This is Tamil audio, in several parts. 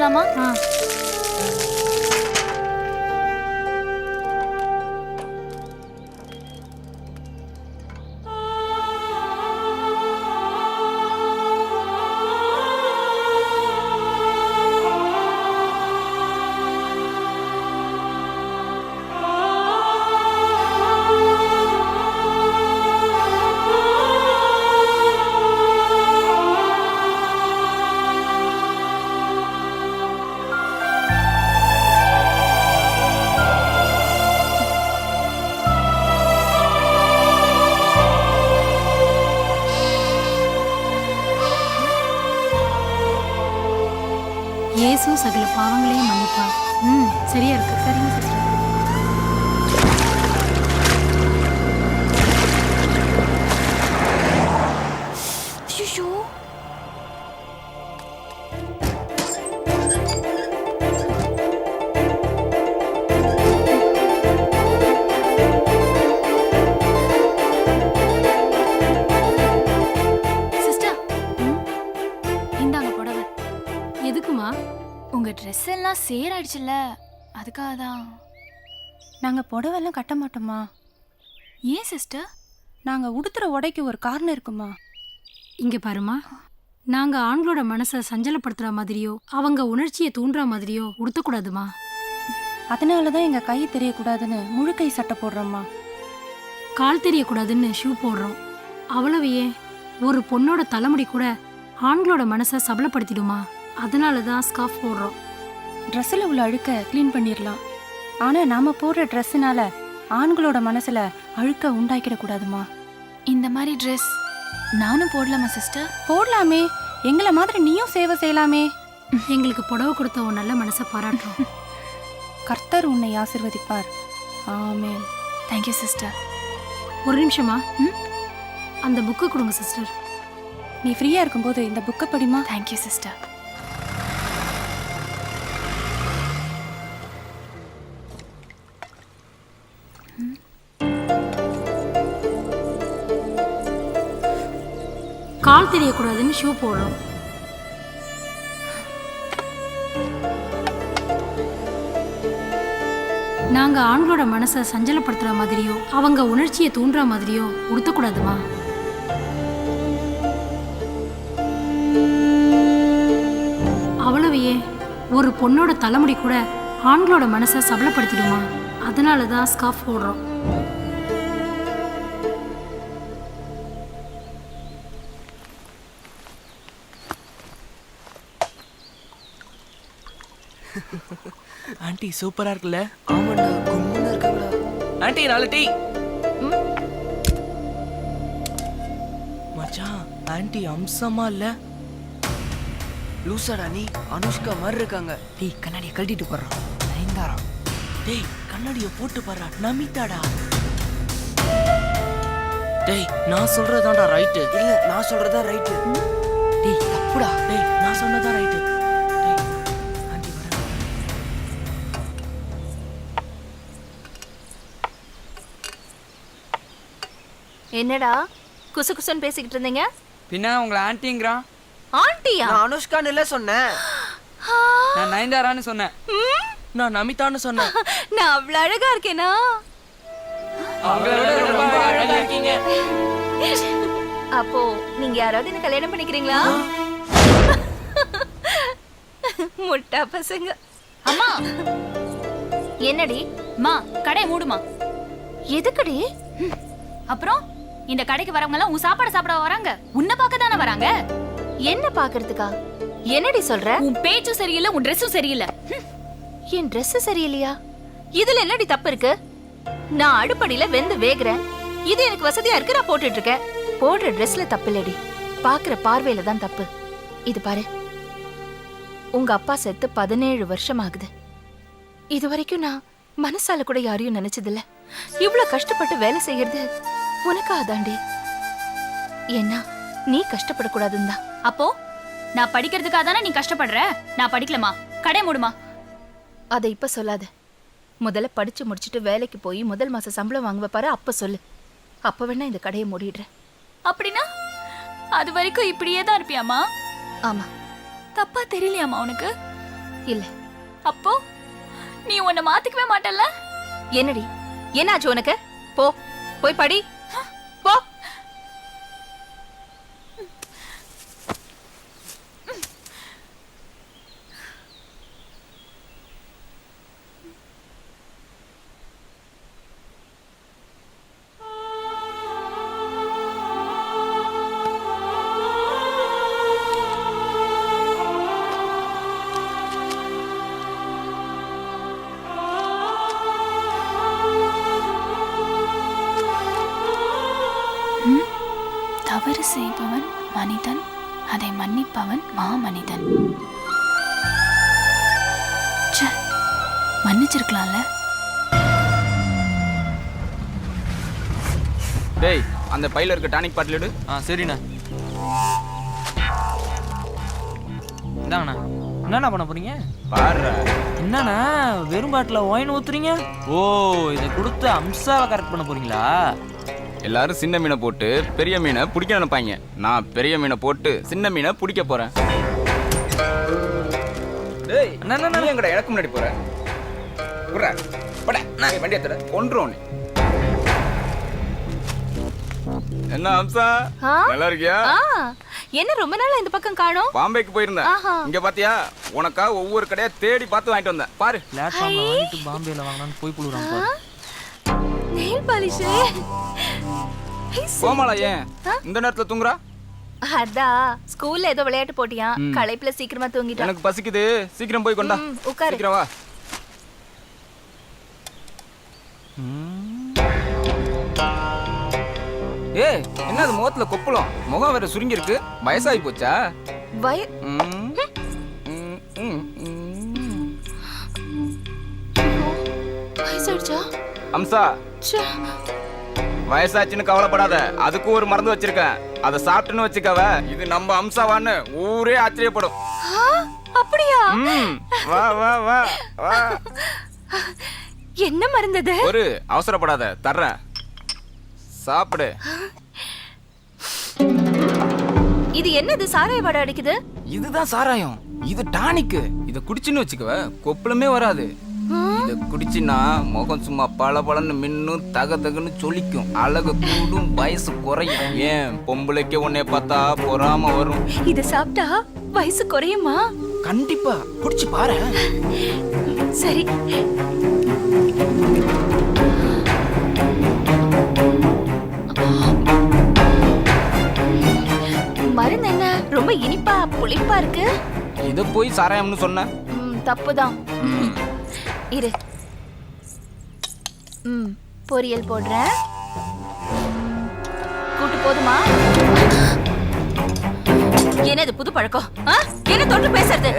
போலாமா? இயேசு சகல பாவங்களையும் மன்னிப்பார். சரியா இருக்கு. சரிங்க சிஸ்டர். ஐயோ, சிஸ்டர் இந்தாங்க புடவை. எதுக்குமா? உங்க ட்ரெஸ் எல்லாம் சேராயிடுச்சுல்ல, அதுக்காக தான். நாங்க புடவெல்லாம் கட்ட மாட்டோமா? ஏன் சிஸ்டர்? நாங்க உடுத்துற உடைக்கு ஒரு காரணம் இருக்குமா? இங்க பாருமா, நாங்க ஆண்களோட மனசை சஞ்சலப்படுத்துற மாதிரியோ அவங்க உணர்ச்சியை தூண்டுற மாதிரியோ உடுத்தக்கூடாதுமா. அதனாலதான் எங்க கை தெரியக்கூடாதுன்னு முழு கை சட்டை போடுறோம்மா. கால் தெரியக்கூடாதுன்னு ஷூ போடுறோம். அவ்வளவு ஏன், ஒரு பொண்ணோட தலைமுடி கூட ஆண்களோட மனசை சபலப்படுத்திடுமா. அதனால தான் ஸ்கார்ஃப் போடுறோம். ட்ரெஸ்ஸில் உள்ள அழுக்க க்ளீன் பண்ணிடலாம். ஆனா நாம போடுற ட்ரெஸ்ஸுனால ஆண்களோட மனசுல அழுக்க உண்டாக்கிடக்கூடாதுமா. இந்த மாதிரி ட்ரெஸ் நானும் போடலாமா சிஸ்டர்? போடலாமே, எங்களை மாதிரி நீயும் சேவை செய்யலாமே. எங்களுக்கு புடவை கொடுத்த உன் நல்ல மனசை பாராட்டுறோம். கர்த்தர் உன்னை ஆசீர்வதிப்பார். ஆமென். Thank you sister. ஒரு நிமிஷமா, அந்த புக்கை கொடுங்க சிஸ்டர். நீ ஃப்ரீயா இருக்கும்போது இந்த புக்கை படிமா. Thank you sister. கால் தெரியக்கூடாதுன்னு ஷூ போடுறோம். நாங்க ஆண்களோட மனசை சஞ்சலப்படுத்துற மாதிரியோ அவங்க உணர்ச்சியை தூண்டுற மாதிரியோ உடுத்தக்கூடாதுமா. அவ்வளவு ஏன், ஒரு பொண்ணோட தலைமுடி கூட ஆண்களோட மனசை சபலப்படுத்திடுமா. அதனால தான் ஸ்கார்ஃப் போடுறோம். ஆண்டி சூப்பரா இருக்குல்ல? ஆமாண்டா, கும்முன்னு இருக்காங்களா? Aunty 4 tea. மச்சான், ஆண்டி அம்சமா இல்ல? லூசாடா நீ? அனுஷ்கா மாதிரி இருக்காங்க. டேய், கண்ணாடியை கழட்டிட்டு போடுறான். நயன்தாரா. டேய், கண்ணாடிய போட்டு பாரு, நமிதாடா. டேய், நான் சொல்றதாண்டா ரைட். இல்ல, நான் சொல்றதா ரைட். டேய், தப்புடா. டேய், நான் சொன்னதா ரைட். டேய், ஆண்டி வர. என்னடா குசு குசுன்னு பேசிக்கிட்டு இருந்தீங்க? பின்ன உங்களை ஆன்ட்டிங்கிறான். ஆண்டியா? நான் அனுஷ்கான்னு இல்ல சொன்னேன். நான் நயன்தாரான்னு சொன்னேன். நான் நமிதான்னு சொன்னேன். நான் அவ்வளவு அழகா இருக்கேனா? அவங்களோட ரொம்ப அழகா இருக்கீங்க. அப்போ நீங்க யாராவது என்ன கல்யாணம் பண்ணிக்கிறீங்களா? முட்டா பசங்க. அம்மா, என்னடி? அம்மா கடை மூடுமா. எதுக்குடி? அப்புறம் இந்த கடைக்கு வரவங்க எல்லாம் உன் சாப்பாடு சாப்பிட வராங்க, உன்னை பார்க்க தானே வராங்க. என்ன பாக்குறதுக்கா? என்னடி சொல்ற? உன் பேச்சும் சரியில்லை, உன் ட்ரெஸ்ஸும் சரியில்லை. என் Dress சரியில்லையா? இதுல என்னடி தப்பு இருக்கு? நான் அடுப்படியில வெந்து வேகுறேன். இது எனக்கு வசதியா இருக்கு, நான் போட்டுட்டு இருக்கேன். போடுற Dressல தப்பு இல்லடி, பாக்குற பார்வையில தான் தப்பு. இது பாரு, உங்க அப்பா செத்து 17 வருஷம் ஆகுது. இது வரைக்கும் நான் மனசால கூட யாரையும் நினைச்சதில்ல. இவ்வளவு கஷ்டப்பட்டு வேலை செய்யறது உனக்காதாண்டி. ஏன்னா நீ கஷ்டப்படக்கூடாதுன்னு தான். அப்போ நான் படிக்கிறதுக்காக தானே நீ கஷ்டப்படுற. நான் படிக்கலமா, கடை மூடுமா. அதை இப்ப சொல்லாத. முதல்ல படிச்சு முடிச்சுட்டு வேலைக்கு போய் முதல் மாச சம்பளம் வாங்குவ பாரு, அப்ப சொல்லு. அப்ப வேணா இந்த கடையை மூடிடுறேன். அப்படின்னா அது வரைக்கும் இப்படியே தான் இருப்பியாமா? ஆமா. தப்பா தெரியலையாமா உனக்கு? இல்ல. அப்போ நீ உன்னை மாத்திக்கவே மாட்டல்ல? என்னடி என்னாச்சு உனக்கு? போ போய் படி போ. தவறு செய்பவன் மனிதன், அதை மன்னிப்பவன் மாமனிதன். ச்சே, மன்னிச்சிருக்கலாம்ல. டேய் அந்த பையில இருக்க டானிக் பாட்டில் எடு. சரிண்ணா. இந்தாங்கண்ணா. என்னண்ணா பண்ண போறீங்க? பாரு என்னண்ணா வெறும் பாட்டில் ஒயின் ஊத்துறீங்க? ஓ, இதை கொடுத்து அம்சாவை கரெக்ட் பண்ண போறீங்களா? எல்லாரும் சின்ன மீனை போட்டு பெரிய மீனை பிடிக்க நினைப்பாங்க. நான் பெரிய மீனை போட்டு சின்ன மீனை பிடிக்க போறேன். டேய் அண்ணா நீ எங்கடா எனக்கு முன்னாடி போற? குறா பட நான் வண்டி ஏத்துற கொன்றுவோனே. என்ன அம்சா ஆ? நல்லா இருக்கியா? என்ன ரொம்ப நாளா இந்த பக்கம் காணோம்? பாம்பேக்கு போயிருந்தேன். ஆஹா. இங்க பாத்தியா உனக்கா ஒவ்வொரு கடையா தேடி பார்த்து வாங்கிட்டு வந்தேன். பாரு பிளாட்ஃபார்ம்ல வாங்கிட்டு பாம்பேல வாங்கினான்னு போய் புழுறான் பாரு. Nail polish. கோமாளா ஏன் இந்த நேரத்துல தூங்குறா? அதான் ஸ்கூல்ல ஏதோ விளையாட்டு போட்டியா, களைப்புல சீக்கிரமா தூங்கிட்டான். எனக்கு பசிக்குது, சீக்கிரம் போய் கொண்டா. உட்காரு. சீக்கிரம் வா. ஏய் என்னது முகத்துல கொப்பளம்? முகம் வேற சுருங்கி இருக்கு. வயசாகி போச்சா? வயசாயிடுச்சா? அம்சா வயசாச்சுன்னு கவலைப்படாத, அதுக்கும் ஒரு மருந்து வச்சிருக்கேன். அதை சாப்பிட்டுன்னு வச்சுக்கவ, இது நம்ம அம்சாவான்னு ஊரே ஆச்சரியப்படும். அப்படியா? வா வா வா வா. என்ன மருந்தது? ஒரு அவசரப்படாத, தர்றேன், சாப்பிடு. இது என்னது சாராய வாடை அடிக்குது? இதுதான் சாராயம், இது டானிக்கு. இத குடிச்சுன்னு வச்சுக்கவ கொப்பளமே வராது. இத குடிச்சினா முகம் சும்மா பளபளன்னு மின்னும், தக தகன்னு சொலிக்கும், அழகு கூடும், வயசு குறையும். ஏன் பொம்பளைக்கு உன்னைய பார்த்தா பொறாம வரும். இது சாப்பிட்டா வயசு குறையுமா? கண்டிப்பா குடிச்சு பாரு. சரி. மருந்து என்ன ரொம்ப இனிப்பா புளிப்பா இருக்கு? இத போய் சாராயம்னு சொன்ன? தப்புதான். இரு. பொரியல் போடுறேன். கூட்டு போதுமா? என்னது புது பழக்கம்? என்ன தொட்டு பேசுறது?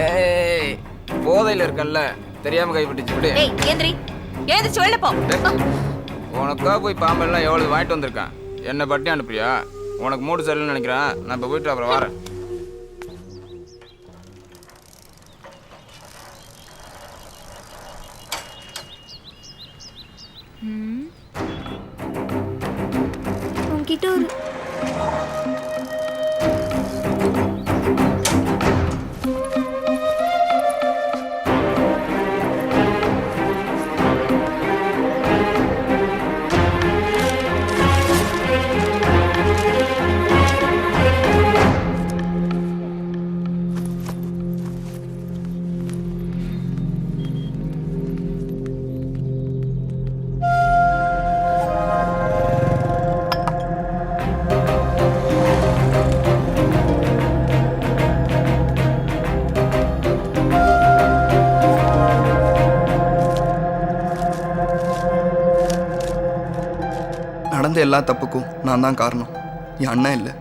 போதையில இருக்கல்ல, தெரியாம கைப்பட்டுச்சு. விடு. ஏய் ஏந்திரி, ஏந்திரிச்சு வெளில போ. உனக்கா போய் பாம்பெல்லாம் எவ்வளவு வாங்கிட்டு வந்திருக்கேன். என்ன பட்டி அனுப்புறியா? உனக்கு மூடு சரியில்லைன்னு நினைக்கிறேன். நான் இப்ப போயிட்டு அப்புறம் வரேன். உன்கிட்ட ஒரு நடந்த எல்லா தப்புக்கும் நான் தான் காரணம், என் அண்ணன் இல்லை.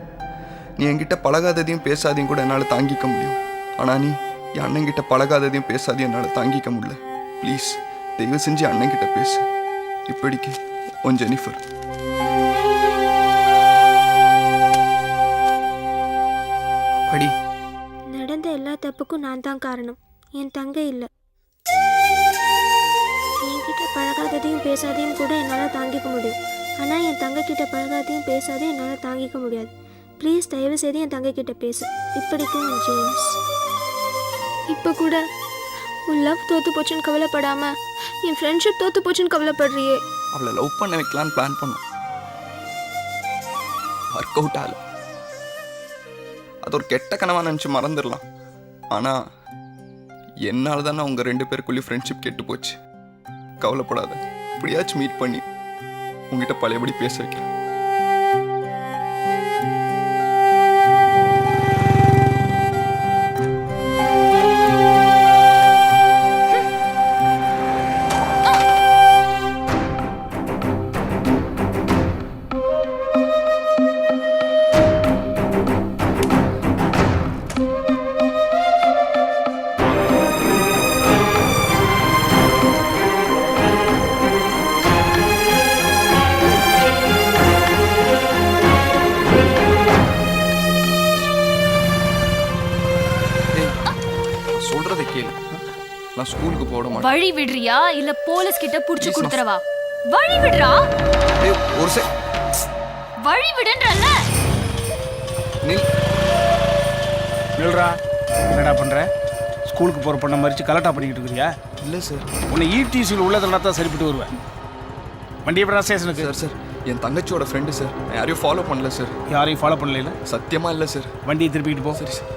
நீ என்கிட்ட பழகாததையும் பேசாதையும் கூட என்னால் தாங்கிக்க முடியும். ஆனால் நீ என் அண்ணன்கிட்ட பழகாததையும் பேசாதையும் என்னால் தாங்கிக்க முடியல. ப்ளீஸ் தயவு செஞ்சு அண்ணன்கிட்ட பேசு. இப்படிக்கு உன் ஜெனிஃபர். படி. நடந்த எல்லா தப்புக்கும் நான் தான் காரணம், என் தங்கை இல்லை. என்கிட்ட பழகாததையும் பேசாதையும் கூட என்னால் தாங்கிக்க முடியும். ஆனால் என் தங்கைக்கிட்ட பழகாதையும் பேசாதையும் என்னால் தாங்கிக்க முடியாது. ப்ளீஸ் தயவு செய்து என் தங்கைக்கிட்ட பேசு. இப்படிக்கும் ஜேம்ஸ். இப்போ கூட உன் லவ் தோத்து போச்சுன்னு கவலைப்படாம என் ஃப்ரெண்ட்ஷிப் தோத்து போச்சுன்னு கவலைப்படுறியே. அவளை லவ் பண்ண வைக்கலான்னு பிளான் பண்ணோம். ஒர்க் அவுட் ஆகல. அது ஒரு கெட்ட கனவா நினச்சி மறந்துடலாம். ஆனால் என்னால் தானே அவங்க 2 பேருக்குள்ளேயும் ஃப்ரெண்ட்ஷிப் கெட்டு போச்சு. கவலைப்படாத, இப்படியாச்சும் மீட் பண்ணி உங்ககிட்ட பழையபடி பேச வைக்கிறேன். சொல்றதை கேளு. நான் ஸ்கூலுக்கு போட மாட்டேன். வழி விடுறியா இல்ல போலீஸ் கிட்ட புடிச்சு கொடுத்துறவா? வழி விடுறா. ஏய், ஒரு வழி விடுன்றல்ல. நில்றா. என்னடா பண்ற? ஸ்கூலுக்கு போற பொண்ணை மறிச்சு கலட்டா பண்ணிக்கிட்டு இருக்கிறியா? இல்லை சார். உன்னை ஈடிசியில் உள்ளதெல்லாம் தான் சரிப்பட்டு வருவேன். வண்டி எப்படா ஸ்டேஷனுக்கு? சார் சார், என் தங்கச்சியோட ஃப்ரெண்டு சார். நான் யாரையும் ஃபாலோ பண்ணல சார். யாரையும் ஃபாலோ பண்ணல? சத்தியமா இல்லை சார். வண்டியை திருப்பிக்கிட்டு போ. சரி சார்.